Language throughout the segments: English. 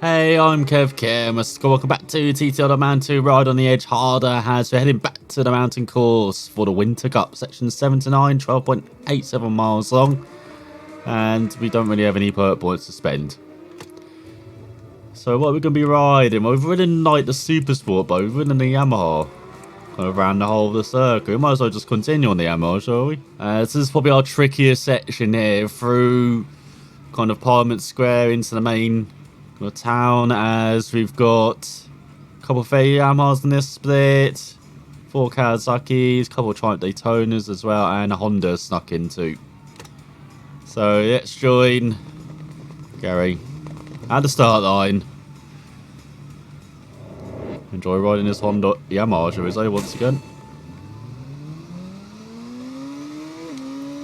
Hey, I'm Kev Kim. Welcome back to TTR The Man 2 Ride on the Edge Harder as we're heading back to the mountain course for the Winter Cup, section 7 to 9, 12.87 miles long. And we don't really have any perk points to spend. So what are we going to be riding? Well, we've ridden like the Super Sport, but we've ridden the Yamaha. Kind of around the whole of the circuit. We might as well just continue on the Yamaha, shall we? This is probably our trickiest section here through kind of Parliament Square into the main town, as we've got a couple of Yamahas in this split, 4 Kawasaki's, a couple of Triumph Daytonas as well, and a Honda snuck in too. So let's join Gary at the start line. Enjoy riding this Honda Yamaha, shall we say, once again.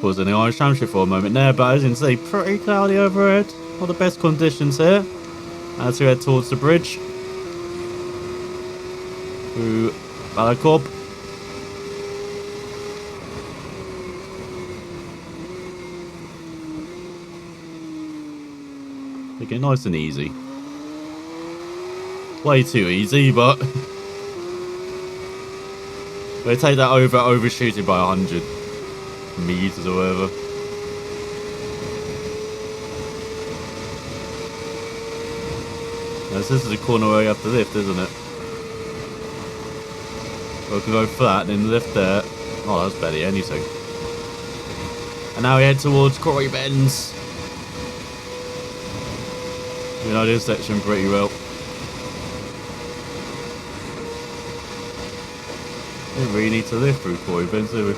Was in the Irish Championship for a moment there, but as you can see, pretty cloudy overhead. Not the best conditions here. As we head towards the bridge through Balakob. Make it nice and easy. Way too easy, but we take that over overshooting by 100 meters or whatever. This is the corner where you have to lift, isn't it? We can go flat, then lift there. Oh, that's barely anything. And now we head towards Quarry Bends. We know this section pretty well. We don't really need to lift through Quarry Bends, do we?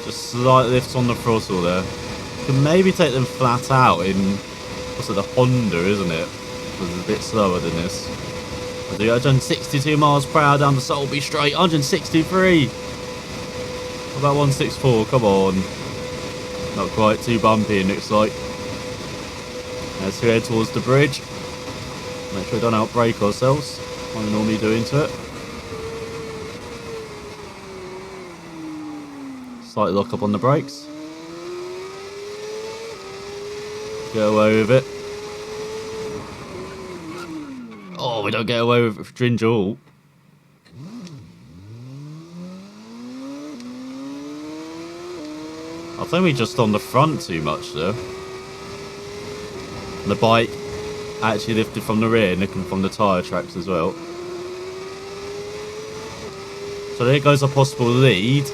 Just slight lifts on the throttle there. Can maybe take them flat out in, what's it, the Honda, isn't it? Because it's a bit slower than this. I do 162 miles per hour down the Solby straight, 163. What about 164? Come on. Not quite too bumpy, it looks like. As we head towards the bridge. Make sure we don't outbrake ourselves, like we normally do into it. Slight lock up on the brakes. Get away with it. Oh, we don't get away with it for Dringall. I think we just on the front too much there. And the bike actually lifted from the rear, looking from the tyre tracks as well. So there goes a possible lead. I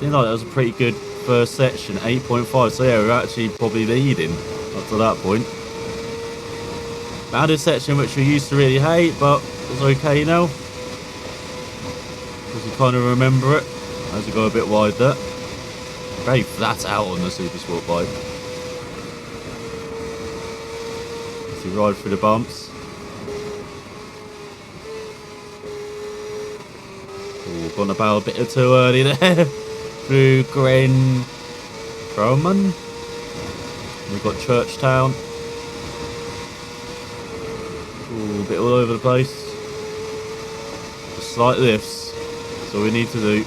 think like that was a pretty good first section, 8.5. So yeah, we're actually probably leading up to that point. Now this section which we used to really hate, but it's okay now. Because you kind of remember it as we go a bit wide there. Very flat out on the Super Sport bike. As you ride through the bumps. Oh, gone about a bit too early there. Through Gren Croman. We've got Churchtown. Ooh, a bit all over the place. Just slight lifts. That's all we need to do.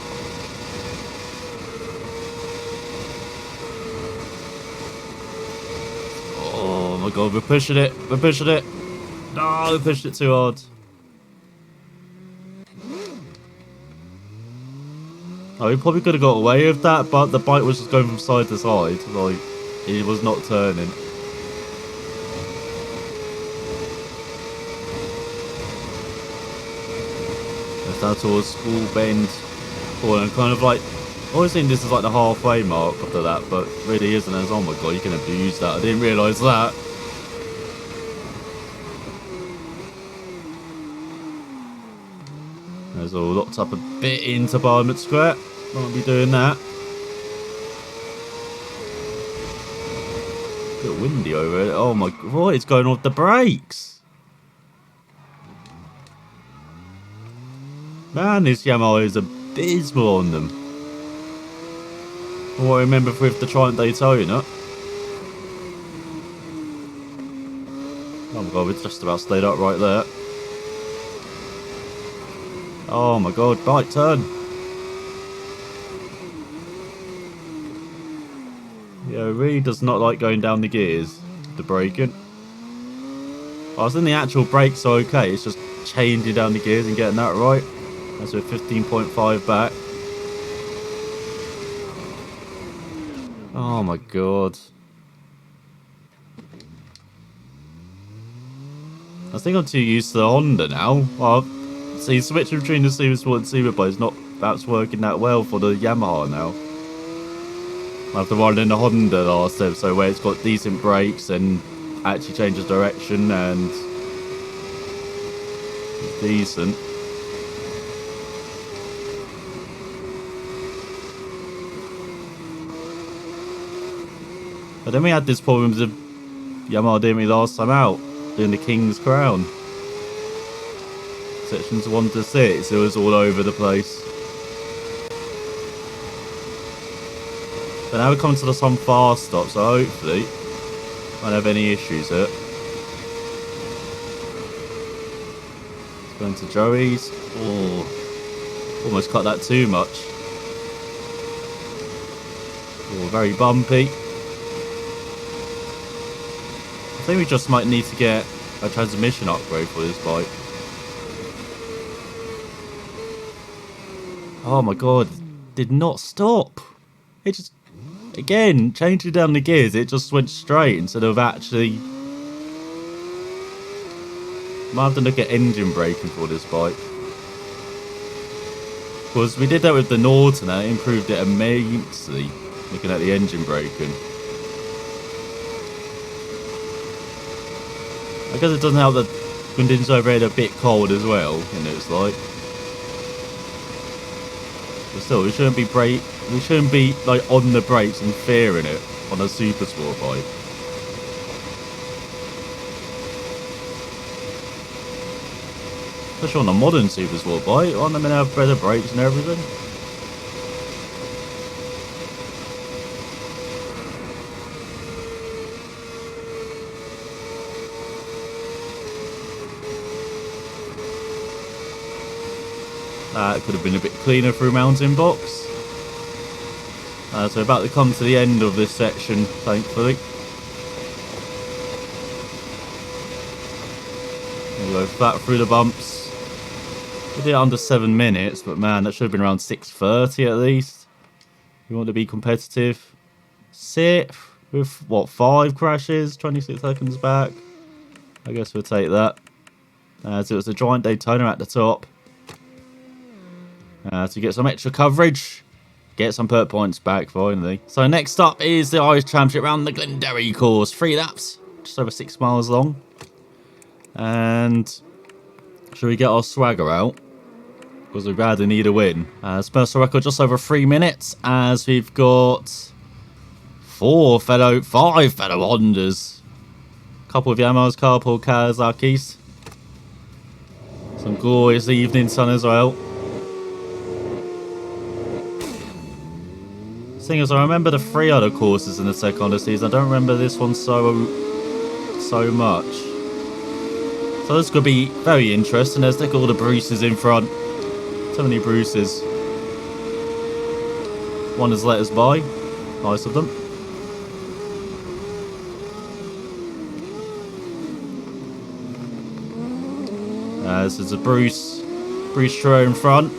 Oh my god, we're pushing it. We're pushing it. No, we pushed it too hard. Oh, we probably could have got away with that, but the bike was just going from side to side. Like, it was not turning. That's down towards School Bend. Oh, and kind of like, I always think this is like the halfway mark after that, but really isn't. As, oh my god, you can abuse that. I didn't realise that. There's all locked up a bit into Parliament Square. Won't be doing that. A bit windy over it. Oh my god, what is going on with the brakes? Man, this Yamaha is abysmal on them. From what I remember with the Triumph Daytona. Oh my god, we just about stayed up right there. Oh my god, bike turn. Yeah, it really does not like going down the gears, the braking. I was in the actual brakes okay, it's just changing down the gears and getting that right. That's with 15.5 back. Oh my god. I think I'm too used to the Honda now. Well, see, switching between the Super Sport and Super Bike is not perhaps working that well for the Yamaha now. After riding the Honda last episode where it's got decent brakes and actually changes direction and it's decent. But then we had this problem with Yamaha doing me last time out, doing the King's Crown. Sections 1 to 6, it was all over the place. But now we come to some fast stop, so hopefully I won't have any issues here. Let's go into Joey's. Oh, almost cut that too much. Oh, very bumpy. I think we just might need to get a transmission upgrade for this bike. Oh my god, did not stop. It just, again, changing down the gears, it just went straight instead of actually... Might have to look at engine braking for this bike. Because we did that with the Norton and it improved it immensely, looking at the engine braking. I guess it doesn't help that conditions overhead are a bit cold as well, you know, it's like. But still, we shouldn't be like on the brakes and fearing it on a super sport bike. Especially on a modern super sport bike, aren't they meant to have better brakes and everything? That could have been a bit cleaner through Mountain Box. So we're about to come to the end of this section, thankfully. We'll go flat through the bumps. We did it under 7 minutes, but man, that should have been around 6:30 at least. We want to be competitive. Sixth with what, 5 crashes, 26 seconds back. I guess we'll take that. So it was a giant Daytona at the top. To get some extra coverage, get some perk points back finally. So next up is the Irish Championship round the Glenderry course. 3 laps, just over 6 miles long. And should we get our swagger out? Because we badly need a win. Personal record just over 3 minutes, as we've got 5 fellow Hondas. Couple of Yamahas, couple Kawasaki's. Some glorious evening sun as well. Thing is, I remember the 3 other courses in the second Honda season. I don't remember this one so much. So this could be very interesting. There's like all the Bruces in front. So many Bruces. One has let us by. Nice of them. This is a Bruce Truro in front.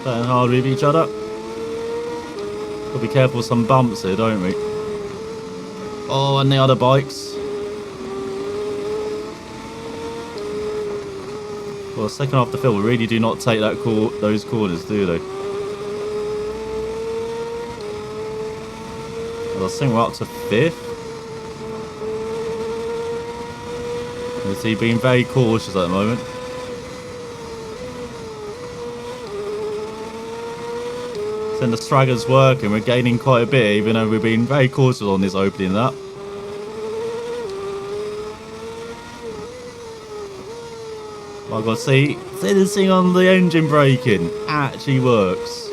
Playing hard with each other. Gotta be careful with some bumps here, don't we? Oh, and the other bikes. Well, second half of the field, we really do not take those corners, do they? Well, I think we're up to 5th. You see, being very cautious at the moment. Then the stragger's working, we're gaining quite a bit, even though we've been very cautious on this opening lap. Oh god, see this thing on the engine braking actually works.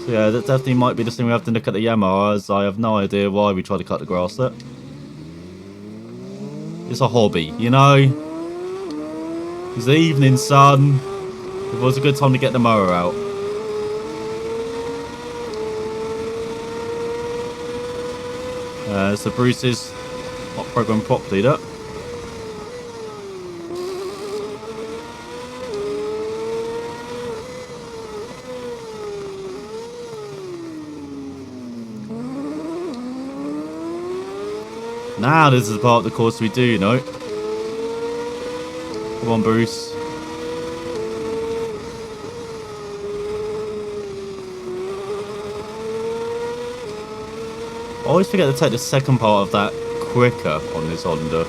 So yeah, that definitely might be the thing we have to look at the Yamaha, as I have no idea why we tried to cut the grass there. It's a hobby, you know? It's the evening sun. It was a good time to get the mower out. So Bruce is not programmed properly there. Now this is the part of the course we do know. Come on, Bruce. I always forget to take the second part of that quicker on this Honda.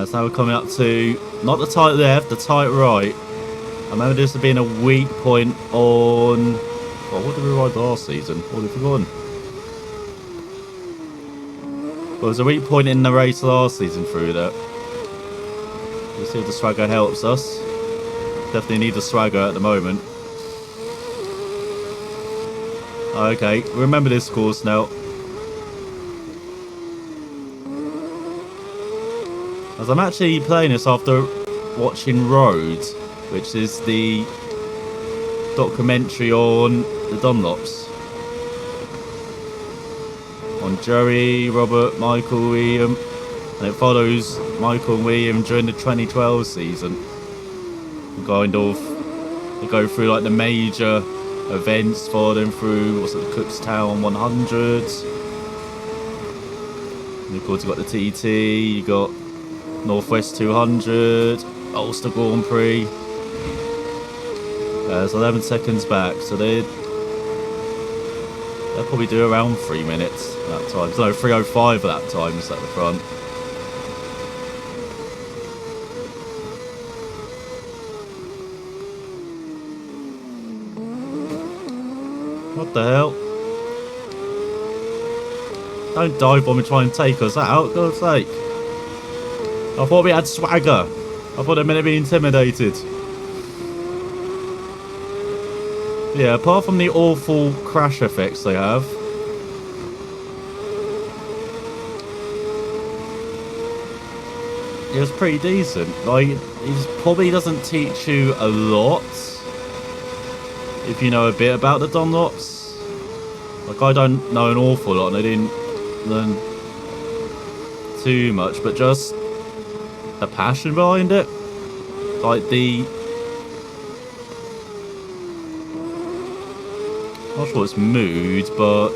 So now we're coming up to not the tight left, the tight right. I remember this being a weak point on... Oh, what did we ride last season? What have we forgotten? Well, it was a weak point in the race last season through that. We'll see if the swagger helps us. Definitely need the swagger at the moment. Okay, remember this course now. As I'm actually playing this after watching Road, which is the documentary on the Dunlops. On Joey, Robert, Michael, William. And it follows Michael and William during the 2012 season. Kind of, they go through like the major events, follow them through, what's it, the Cookstown 100s. And of course you got the TT, you got Northwest 200, Ulster Grand Prix. It's 11 seconds back, so they'll probably do around 3 minutes at that time. So 3:05 at that time is at the front. What the hell? Don't dive bomb and try and take us out, God's sake. I thought we had swagger. I thought they meant to be intimidated. Yeah, apart from the awful crash effects they have. It was pretty decent. Like, he probably doesn't teach you a lot if you know a bit about the Dunlops. Like, I don't know an awful lot and I didn't learn too much, but just the passion behind it. Like the... I'm not sure it's mood, but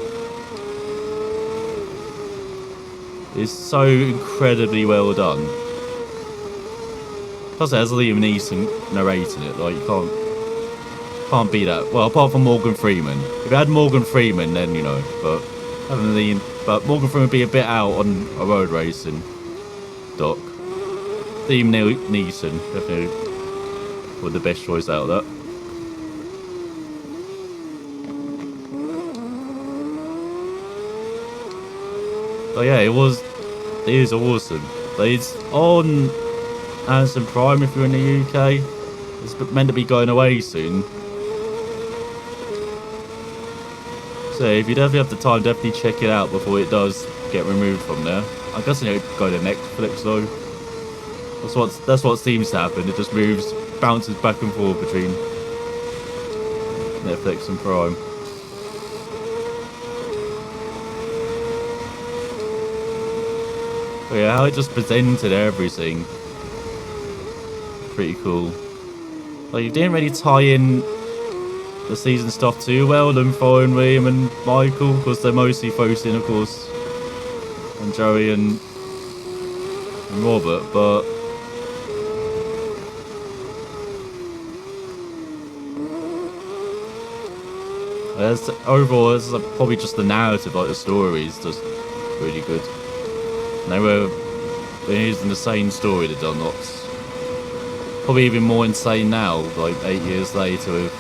it's so incredibly well done. Plus it has Liam Neeson narrating it, like you can't beat that. Well, apart from Morgan Freeman. If it had Morgan Freeman, then you know, but Morgan Freeman would be a bit out on a road racing doc. Liam Neeson, definitely was the best choice out of that. But yeah, it is awesome. But it's on Amazon Prime if you're in the UK. It's meant to be going away soon. So if you definitely have the time, definitely check it out before it does get removed from there. I'm guessing it would go to Netflix though. That's what seems to happen. It just bounces back and forth between Netflix and Prime. But yeah, how it just presented everything. Pretty cool. Like, you didn't really tie in the season stuff too well, them following William and Michael, because they're mostly focusing, of course, on Joey and Robert, but overall, it's probably just the narrative, like the story is just really good. And they're using the same story, the Dunlops. Probably even more insane now, like 8 years later, with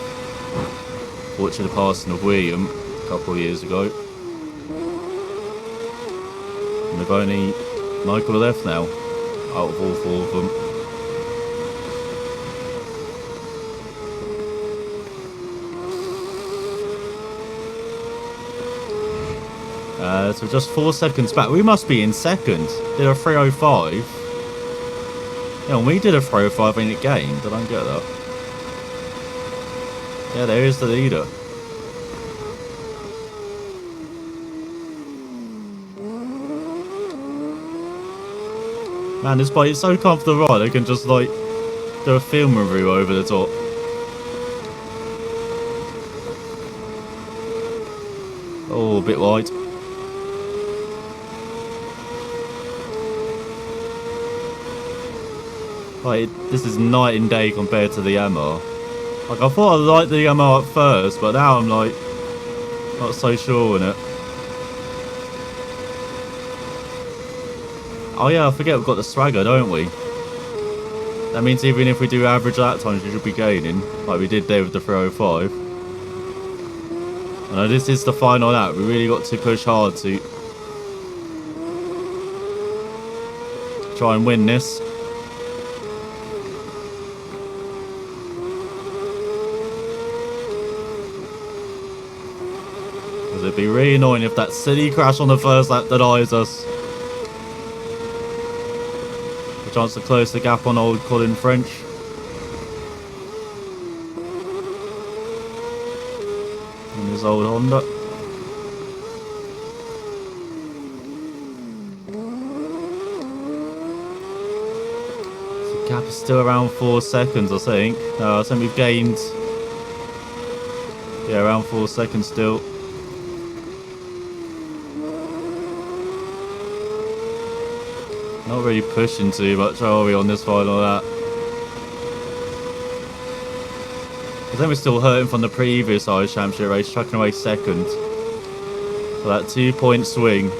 watching the passing of William a couple of years ago. And they've only Michael left now, out of all 4 of them. So just 4 seconds back. We must be in second. Did a 3:05. Yeah, when we did a 305 in a game, I don't get that. Yeah, there is the leader. Man, this bike is so comfortable ride, I can just like do a film review over the top. Oh, a bit wide. Like, this is night and day compared to the Yamaha. Like, I thought I liked the Yamaha at first, but now I'm like, not so sure in it. Oh yeah, I forget we've got the swagger, don't we? That means even if we do average lap times, we should be gaining, like we did there with the 305. I know this is the final lap. We really got to push hard to try and win this. Because it'd be really annoying if that silly crash on the first lap denies us a chance to close the gap on old Colin French. And his old Honda. The gap is still around 4 seconds, I think. No, I think we've gained... yeah, around 4 seconds still. Not really pushing too much, are we, on this final lap? I think we're still hurting from the previous Irish Championship race, chucking away second. So that 2-point swing.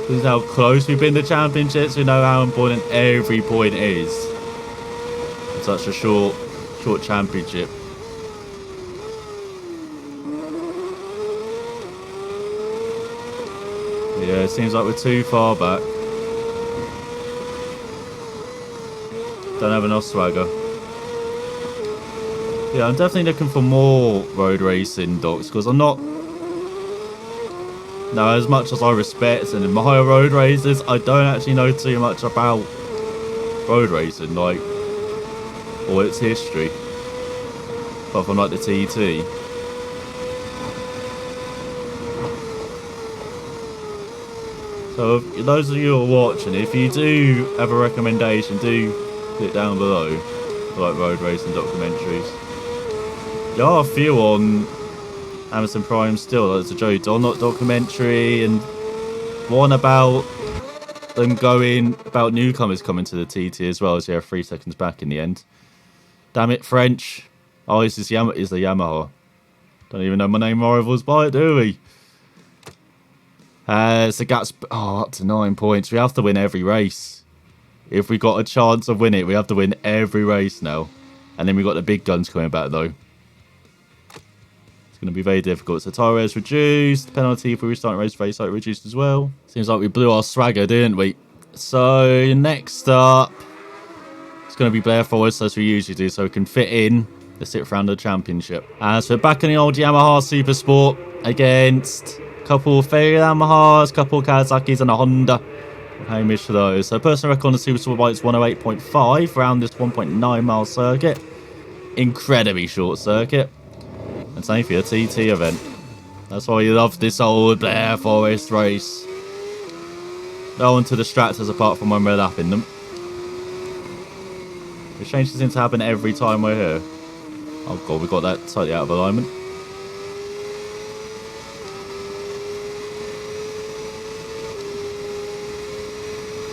This is how close we've been to championships. We know how important every point is in such a short championship. Yeah, it seems like we're too far back. Don't have enough swagger. Yeah, I'm definitely looking for more road racing docs, because I'm not... no, as much as I respect and admire road races, I don't actually know too much about road racing, like, or its history. Apart from like the TT. So if those of you who are watching, if you do have a recommendation, do put it down below for like road racing documentaries. There are a few on Amazon Prime still. There's a Joe Donut documentary and one about them going, about newcomers coming to the TT as well, as they have 3 seconds back in the end. Damn it, French. Oh, this is the Yamaha. Don't even know my name rivals by it, do we? So gap's up to 9 points. We have to win every race. If we got a chance of winning it, we have to win every race now. And then we got the big guns coming back though. It's going to be very difficult. So tyre wear's reduced. Penalty for restarting race height reduced as well. Seems like we blew our swagger, didn't we? So next up, it's going to be Blair Forest as we usually do, so we can fit in the 6th round of the championship. So we're back in the old Yamaha Super Sport against a couple of failure Yamahas, a couple of Kawasaki's and a Honda. Hamish for those. So personal record on the Super Sport bike is 108.5 around this 1.9 mile circuit. Incredibly short circuit. And same for your TT event. That's why you love this old Blair Forest race. No one to distract us apart from when we're lapping them. The changes seem to happen every time we're here. Oh god, we got that slightly out of alignment.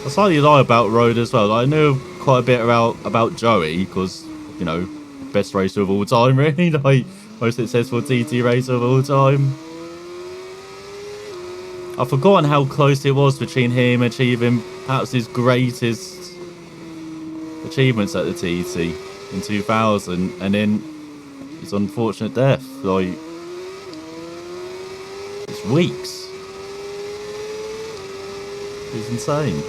I slightly lie about Road as well. I knew quite a bit about Joey because, you know, best racer of all time, really. Like, most successful TT racer of all time. I've forgotten how close it was between him achieving perhaps his greatest achievements at the TT in 2000 and then his unfortunate death. Like, it's weeks. It's insane.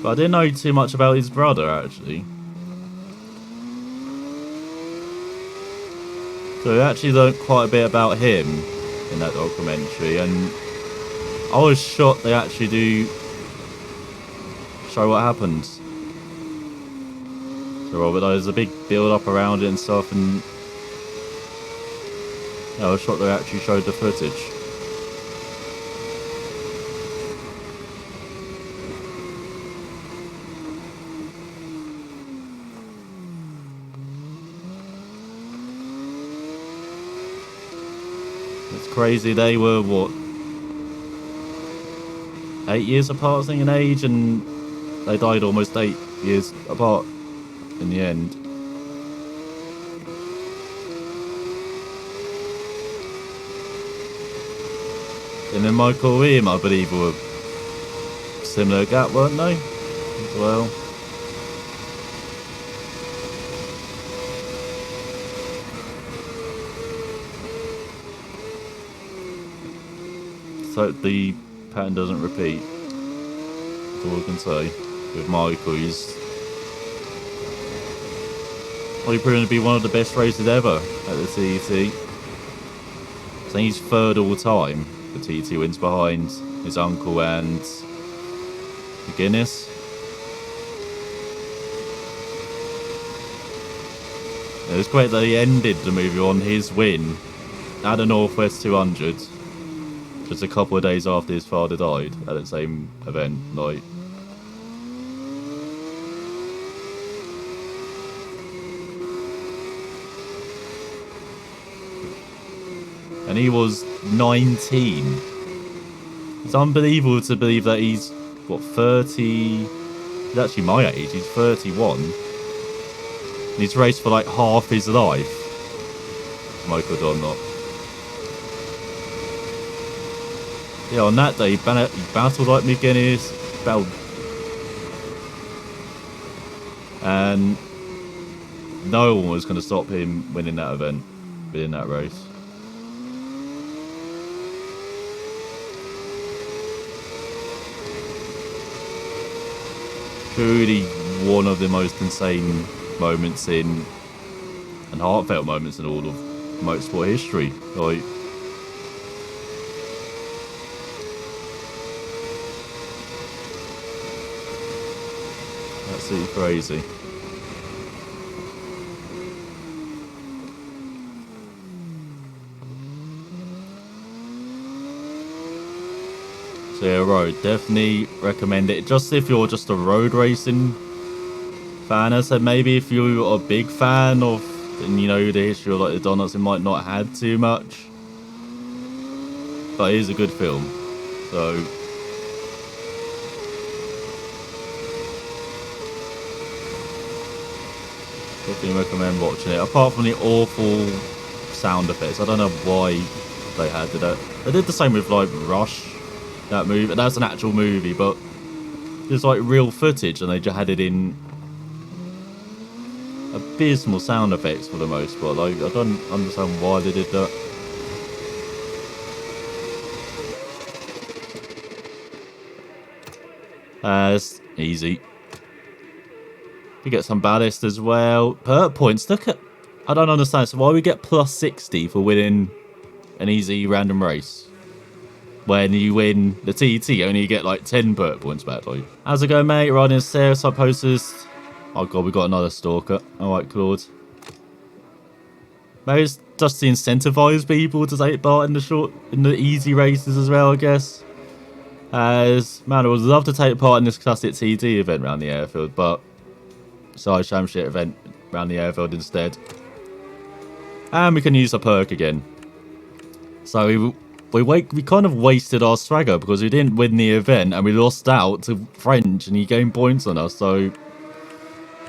But I didn't know too much about his brother, actually. So we actually learned quite a bit about him in that documentary, and I was shocked they actually do show what happened. So Robert, there's a big build-up around it and stuff, and yeah, I was shocked they actually showed the footage. It's crazy. They were, what, 8 years apart, I think, in age, and they died almost 8 years apart in the end. And then Michael William, I believe, were similar gap, weren't they? As well. So the pattern doesn't repeat. That's all I can say. With Michael, he's probably proven to be one of the best racers ever at the TT. I think he's third all time for TT wins behind his uncle and McGuinness. It was great that he ended the movie on his win at the Northwest 200, just a couple of days after his father died at the same event. Like, and he was 19. It's unbelievable to believe that he's, what, 30... He's actually my age, he's 31. And he's raced for like half his life. Michael Dunlop. Yeah, on that day, he battled like McGuinness, battled... And no one was going to stop him winning that event, winning that race. Truly one of the most insane moments in, and heartfelt moments in all of motorsport history. Like, absolutely crazy. So yeah, road, definitely recommend it. Just if you're just a road racing fan, I said maybe if you're a big fan of, and you know the history of like the Donuts, it might not have had too much, but it is a good film. So definitely recommend watching it. Apart from the awful sound effects, I don't know why they had that. They did the same with like Rush. That movie, that's an actual movie, but there's like real footage and they just had it in abysmal sound effects for the most part. Like, I don't understand why they did that. It's easy. We get some ballast as well. Per points, look at... I don't understand, so why we get plus 60 for winning an easy random race? When you win the TT, only you get like 10 perk points back. Like, how's it going, mate? Riding stairs, side posters. Oh god, we got another stalker. Alright, Claude. Maybe it's just to incentivize people to take part in the easy races as well, I guess. As man, I would love to take part in this classic TT event around the airfield, but side championship event around the airfield instead. And we can use a perk again. So we kind of wasted our swagger because we didn't win the event and we lost out to French and he gained points on us. So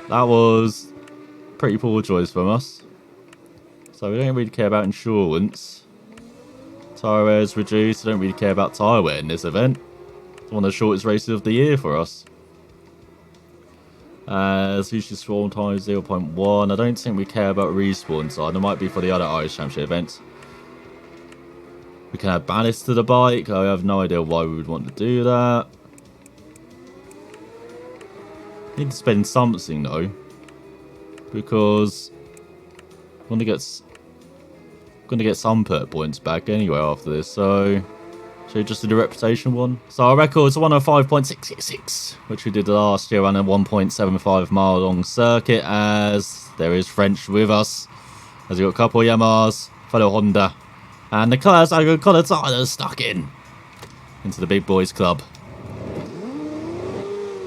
that was pretty poor choice from us. So we don't really care about insurance. Tyre wear is reduced. I don't really care about tyre wear in this event. It's one of the shortest races of the year for us. Sushi Swarm time 0.1. I don't think we care about respawn side. It might be for the other Irish Championship events. We can add ballast to the bike. I have no idea why we would want to do that. Need to spend something though, because I'm gonna get some perk points back anyway after this. So should we just do the reputation one? So our record's 105.666, which we did last year on a 1.75 mile long circuit, as there is French with us. As we got a couple of Yamahas, fellow Honda, and the Kawasaki Connor Tyler stuck into the big boys club.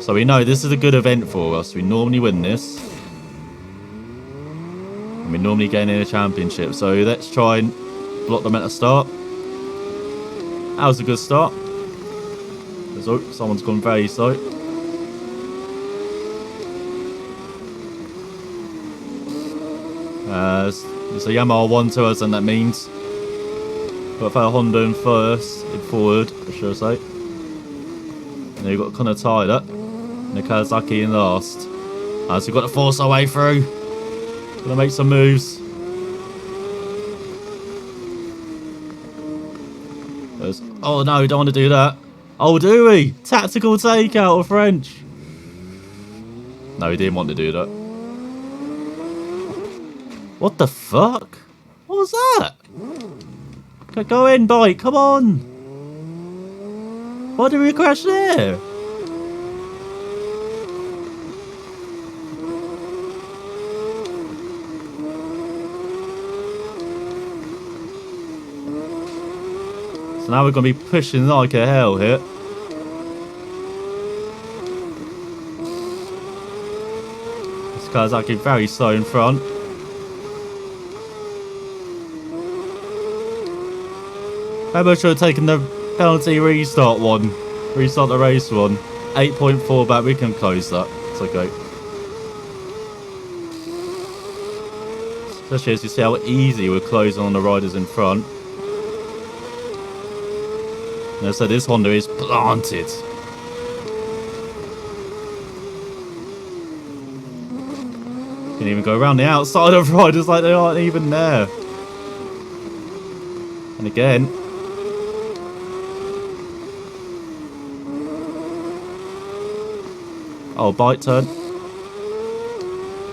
So we know this is a good event for us. We normally win this. And we normally gain in a championship. So let's try and block them at the start. That was a good start. Oh, someone's gone very slow. It's a Yamaha 1-2 us, and that means. Got a Honda in first, in forward, should I say. And then you've got Connor Tyler, and the Kawasaki in last. So we've got to force our way through. Gonna make some moves. Oh no, we don't want to do that. Oh, do we? Tactical takeout of French. No, we didn't want to do that. What the fuck? What was that? Go in, bike, come on. Why did we crash there? So now we're going to be pushing like a hell here. This car's actually very slow in front. Maybe I should have taken the penalty restart one. Restart the race one. 8.4 back, we can close that. It's okay. Especially as you see how easy we're closing on the riders in front. And so this Honda is planted. You can even go around the outside of riders like they aren't even there. And again. Oh, bike turn.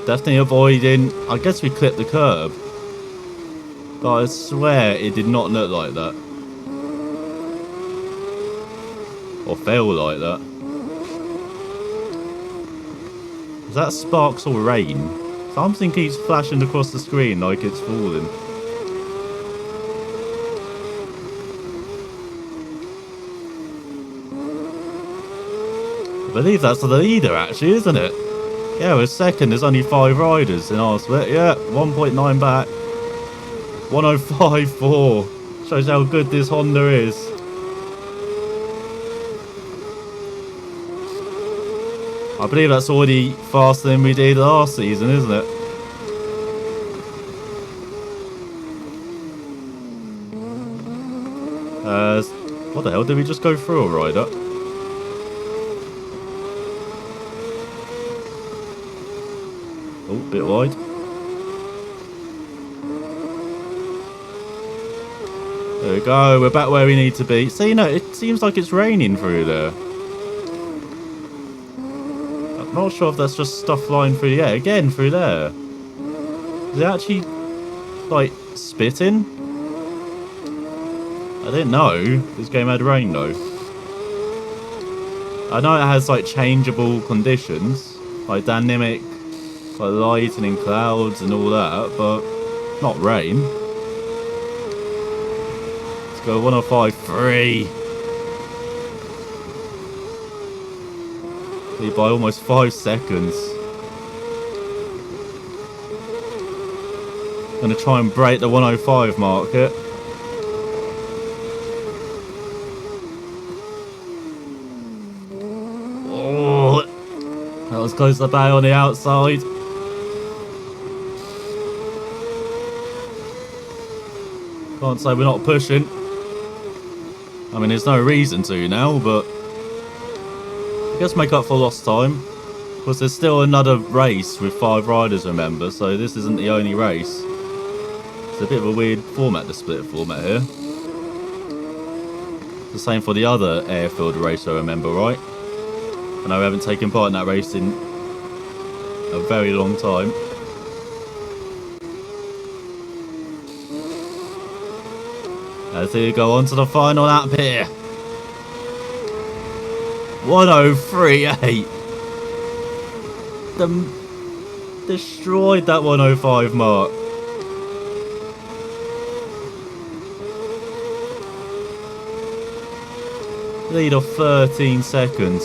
Definitely avoiding. I guess we clipped the curb. But I swear it did not look like that. Or feel like that. Is that sparks or rain? Something keeps flashing across the screen like it's falling. I believe that's the leader actually, isn't it? Yeah, we're second. There's only 5 riders in our split. Yeah, 1.9 back. 105.4. Shows how good this Honda is. I believe that's already faster than we did last season, isn't it? What the hell? Did we just go through a rider? Oh, bit wide. There we go. We're back where we need to be. So, you know, it seems like it's raining through there. I'm not sure if that's just stuff flying through the air. Again, through there. Is it actually, like, spitting? I didn't know this game had rain, though. I know it has, like, changeable conditions. Like, dynamic, like, lighting and clouds and all that, but not rain. Let's go 105.3. Lead by almost 5 seconds. Gonna try and break the 105 mark here. Oh, that was close to the bay on the outside. Can't say we're not pushing. I mean, there's no reason to now, but I guess make up for lost time. Because there's still another race with 5 riders, remember, so this isn't the only race. It's a bit of a weird format, the split format here. It's the same for the other airfield race, I remember, right? I know we haven't taken part in that race in a very long time. As we go on to the final lap here. 103.8. Destroyed that 105 mark. Lead of 13 seconds.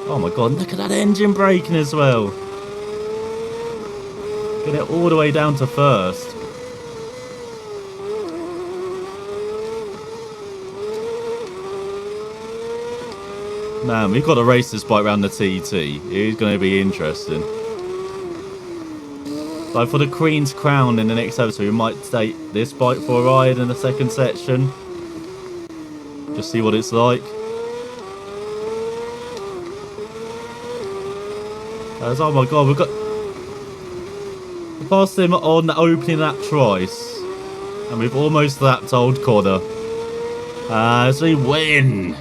Oh my god, look at that engine braking as well. Get it all the way down to first. Man, we've got to race this bike around the TT. It's going to be interesting. So for the Queen's Crown in the next episode, we might take this bike for a ride in the second section. Just see what it's like. Oh my god, we passed him on the opening lap twice. And we've almost lapped Old Connor. As we win.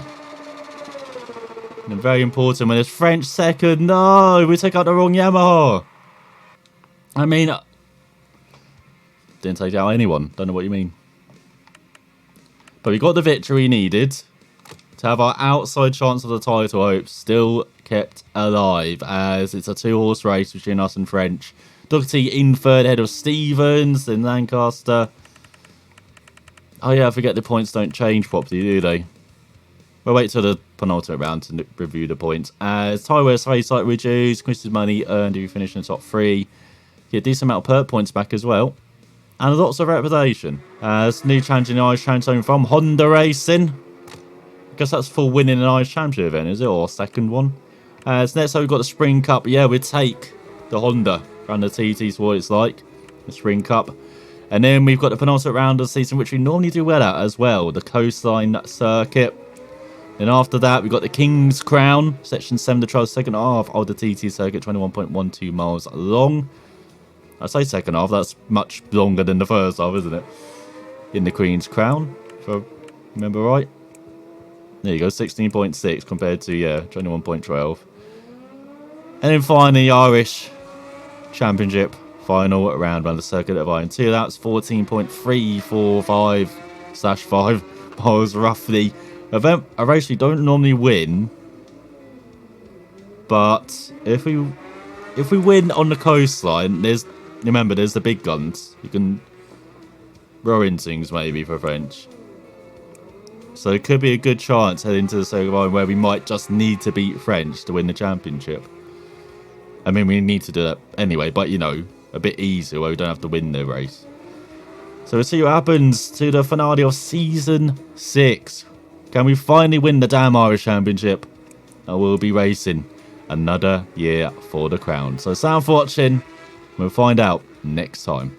And very important when it's French second. No, we took out the wrong Yamaha. I mean, didn't take out anyone. Don't know what you mean. But we got the victory needed to have our outside chance of the title hope still kept alive, as it's a 2-horse race between us and French. Doherty in third ahead of Stevens, then Lancaster. Oh yeah, I forget the points don't change properly, do they? We'll wait till the penultimate round to review the points. As Tyrell's face like reduced, Chris's money earned if you finish in the top 3. Get a decent amount of perk points back as well. And lots of reputation. As new challenge in the Irish Championship from Honda Racing. I guess that's for winning an Irish Championship event, is it? Or second one? As next up we've got the Spring Cup. Yeah, we take the Honda around the TT's what it's like. The Spring Cup. And then we've got the penultimate round of the season, which we normally do well at as well. The Coastline Circuit. Then after that, we've got the King's Crown. Section 7 to 12, second half of the TT circuit. 21.12 miles long. I say second half, that's much longer than the first half, isn't it? In the Queen's Crown, if I remember right. There you go, 16.6 compared to, yeah, 21.12. And then finally, Irish Championship final round around the circuit of Iron 2. That's 14.345/5 miles roughly. A race we don't normally win. But if we win on the coastline, remember there's the big guns. You can row in things maybe for French. So it could be a good chance heading to the circuit of Iron where we might just need to beat French to win the championship. I mean, we need to do that anyway, but you know, a bit easier where we don't have to win the race. So we'll see what happens to the finale of Season 6. Can we finally win the damn Irish Championship? And we'll be racing another year for the crown. So thanks for watching. We'll find out next time.